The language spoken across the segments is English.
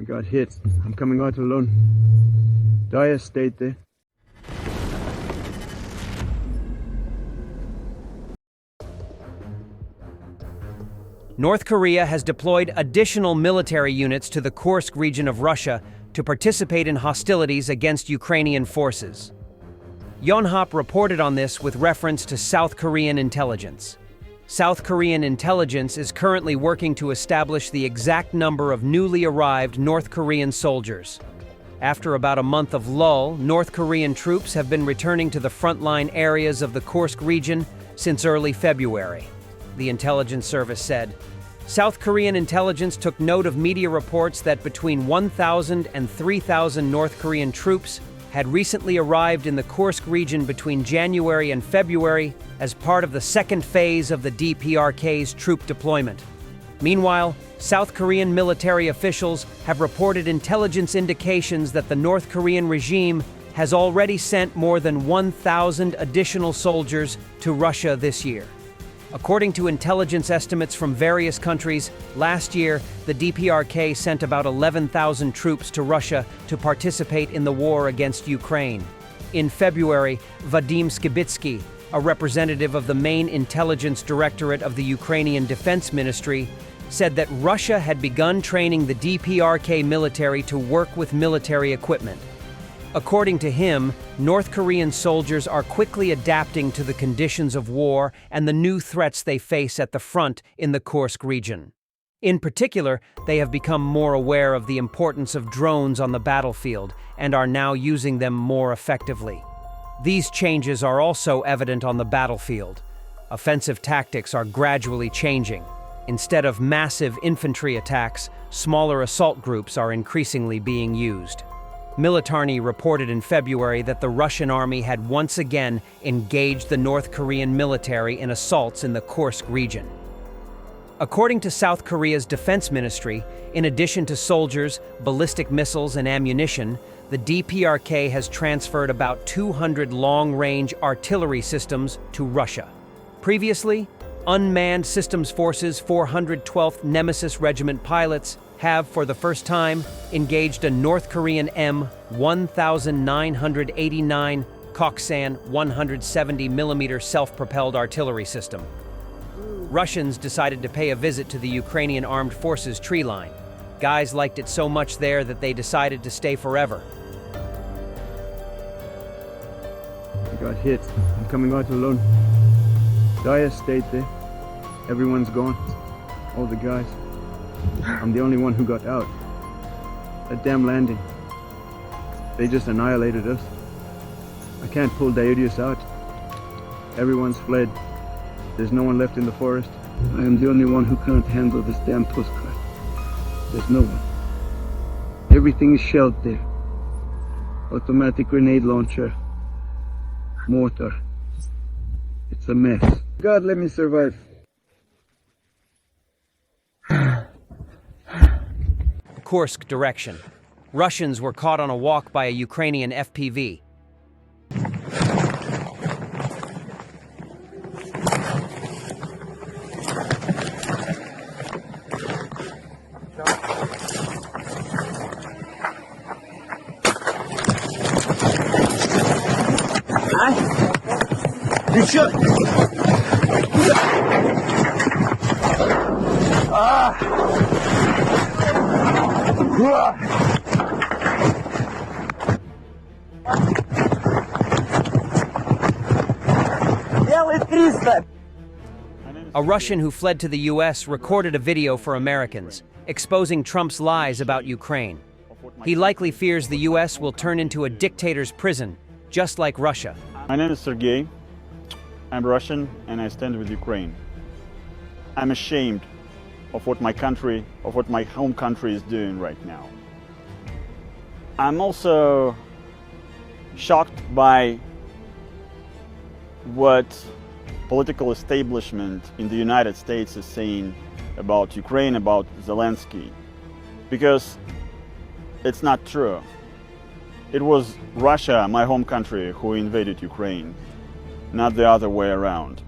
got hit. I'm coming out alone. Dire state there. North Korea has deployed additional military units to the Kursk region of Russia to participate in hostilities against Ukrainian forces. Yonhap reported on this with reference to South Korean intelligence. South Korean intelligence is currently working to establish the exact number of newly arrived North Korean soldiers. After about a month of lull, North Korean troops have been returning to the frontline areas of the Kursk region since early February, the intelligence service said. South Korean intelligence took note of media reports that between 1,000 and 3,000 North Korean troops had recently arrived in the Kursk region between January and February as part of the second phase of the DPRK's troop deployment. Meanwhile, South Korean military officials have reported intelligence indications that the North Korean regime has already sent more than 1,000 additional soldiers to Russia this year. According to intelligence estimates from various countries, last year, the DPRK sent about 11,000 troops to Russia to participate in the war against Ukraine. In February, Vadim Skibitsky, a representative of the main intelligence directorate of the Ukrainian Defense Ministry, said that Russia had begun training the DPRK military to work with military equipment. According to him, North Korean soldiers are quickly adapting to the conditions of war and the new threats they face at the front in the Kursk region. In particular, they have become more aware of the importance of drones on the battlefield and are now using them more effectively. These changes are also evident on the battlefield. Offensive tactics are gradually changing. Instead of massive infantry attacks, smaller assault groups are increasingly being used. Militarny reported in February that the Russian army had once again engaged the North Korean military in assaults in the Kursk region. According to South Korea's defense ministry, in addition to soldiers, ballistic missiles, and ammunition, the DPRK has transferred about 200 long-range artillery systems to Russia. Previously, Unmanned Systems Forces 412th Nemesis Regiment pilots have, for the first time, engaged a North Korean M1989 Koksan 170mm self-propelled artillery system. Russians decided to pay a visit to the Ukrainian Armed Forces tree line. Guys liked it so much there that they decided to stay forever. I got hit. I'm coming out alone. Dire state there. Everyone's gone. All the guys. I'm the only one who got out. That damn landing. They just annihilated us. I can't pull Darius out. Everyone's fled. There's no one left in the forest. I am the only one who can't handle this damn postcard. There's no one. Everything is shelled there. Automatic grenade launcher. Mortar. It's a mess. God, let me survive. Kursk direction. Russians were caught on a walk by a Ukrainian FPV. A Russian who fled to the US recorded a video for Americans, exposing Trump's lies about Ukraine. He likely fears the US will turn into a dictator's prison, just like Russia. My name is Sergey. I'm Russian and I stand with Ukraine. I'm ashamed of what my home country is doing right now. I'm also shocked by what political establishment in the United States is saying about Ukraine, about Zelensky, because it's not true. It was Russia, my home country, who invaded Ukraine, not the other way around.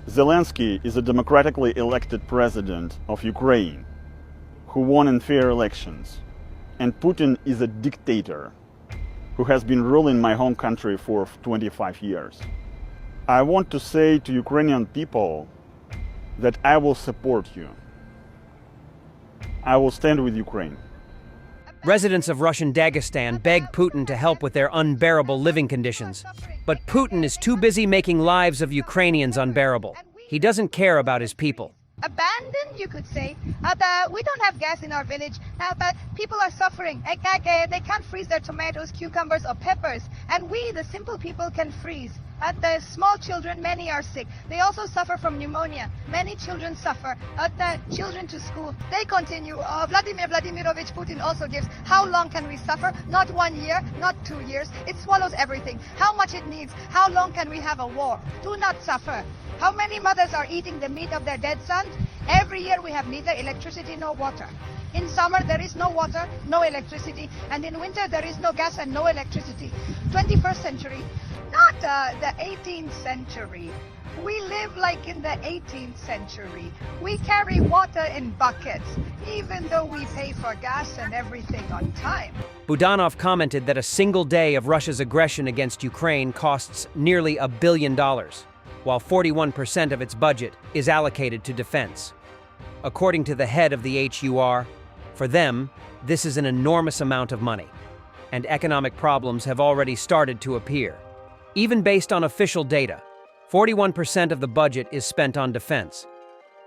Zelensky is a democratically elected president of Ukraine who won in fair elections. And Putin is a dictator who has been ruling my home country for 25 years. I want to say to Ukrainian people that I will support you. I will stand with Ukraine. Residents of Russian Dagestan beg Putin to help with their unbearable living conditions. But Putin is too busy making lives of Ukrainians unbearable. He doesn't care about his people. Abandoned, you could say. We don't have gas in our village. People are suffering. They can't freeze their tomatoes, cucumbers, or peppers. And we, the simple people, can freeze. The small children, many are sick. They also suffer from pneumonia. Many children suffer. The children to school, they continue. Vladimir Vladimirovich Putin also gives. How long can we suffer? Not 1 year, not 2 years. It swallows everything. How much it needs? How long can we have a war? Do not suffer. How many mothers are eating the meat of their dead sons? Every year we have neither electricity nor water. In summer there is no water, no electricity, and in winter there is no gas and no electricity. 21st century, not the 18th century. We live like in the 18th century. We carry water in buckets, even though we pay for gas and everything on time. Budanov commented that a single day of Russia's aggression against Ukraine costs nearly $1 billion, while 41% of its budget is allocated to defense. According to the head of the HUR, for them, this is an enormous amount of money, and economic problems have already started to appear. Even based on official data, 41% of the budget is spent on defense.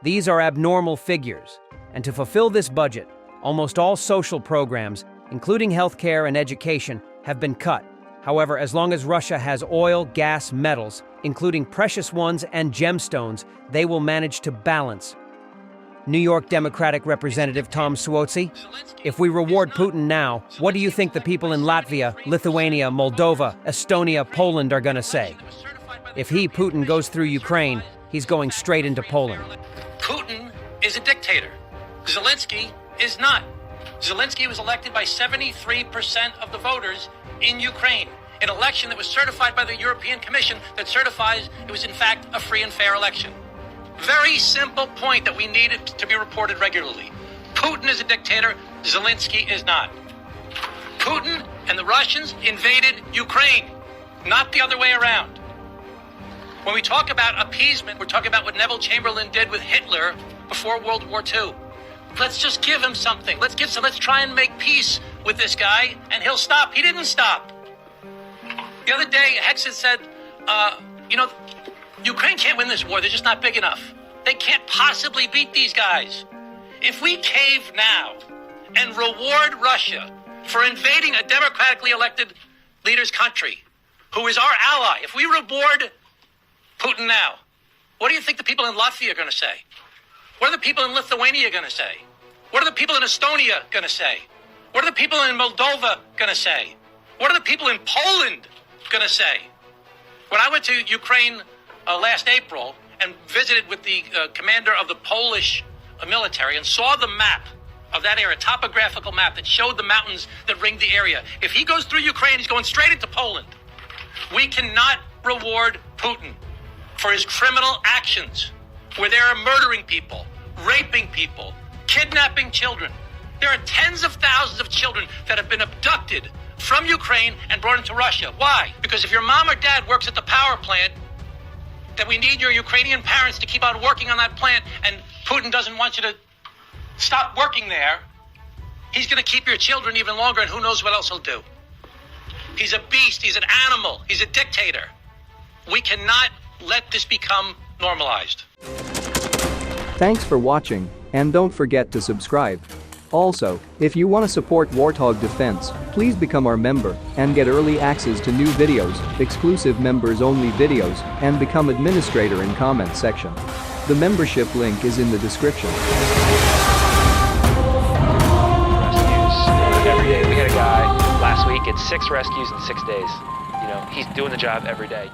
These are abnormal figures, and to fulfill this budget, almost all social programs, including healthcare and education, have been cut. However, as long as Russia has oil, gas, metals, including precious ones and gemstones, they will manage to balance. New York Democratic Representative Tom Suozzi, if we reward Putin now, what do you think the people in Latvia, Lithuania, Moldova, Estonia, Poland are going to say? If Putin, goes through Ukraine, he's going straight into Poland. Putin is a dictator. Zelensky is not. Zelensky was elected by 73% of the voters in Ukraine, an election that was certified by the European Commission that certifies it was in fact a free and fair election. Very simple point that we needed to be reported regularly. Putin is a dictator, Zelensky is not. Putin and the Russians invaded Ukraine, not the other way around. When we talk about appeasement, we're talking about what Neville Chamberlain did with Hitler before World War II. Let's just give him something. Let's try and make peace with this guy, and he'll stop. He didn't stop. The other day, Hex had said, Ukraine can't win this war. They're just not big enough. They can't possibly beat these guys. If we cave now and reward Russia for invading a democratically elected leader's country, who is our ally, if we reward Putin now, what do you think the people in Latvia are going to say? What are the people in Lithuania going to say? What are the people in Estonia going to say? What are the people in Moldova going to say? What are the people in Poland going to say? When I went to Ukraine last April and visited with the commander of the Polish military and saw the map of that area, topographical map that showed the mountains that ringed the area. If he goes through Ukraine, he's going straight into Poland. We cannot reward Putin for his criminal actions, where they are murdering people, raping people, kidnapping children. There are tens of thousands of children that have been abducted from Ukraine and brought into Russia. Why? Because if your mom or dad works at the power plant, then we need your Ukrainian parents to keep on working on that plant, and Putin doesn't want you to stop working there. He's going to keep your children even longer, and who knows what else he'll do. He's a beast. He's an animal. He's a dictator. We cannot let this become normalized. Thanks for watching, and don't forget to subscribe. Also, if you want to support Warthog Defense, please become our member and get early access to new videos, exclusive members-only videos, and become administrator in comment section. The membership link is in the description. Every day. We had a guy last week, it's 6 rescues in 6 days. He's doing the job every day.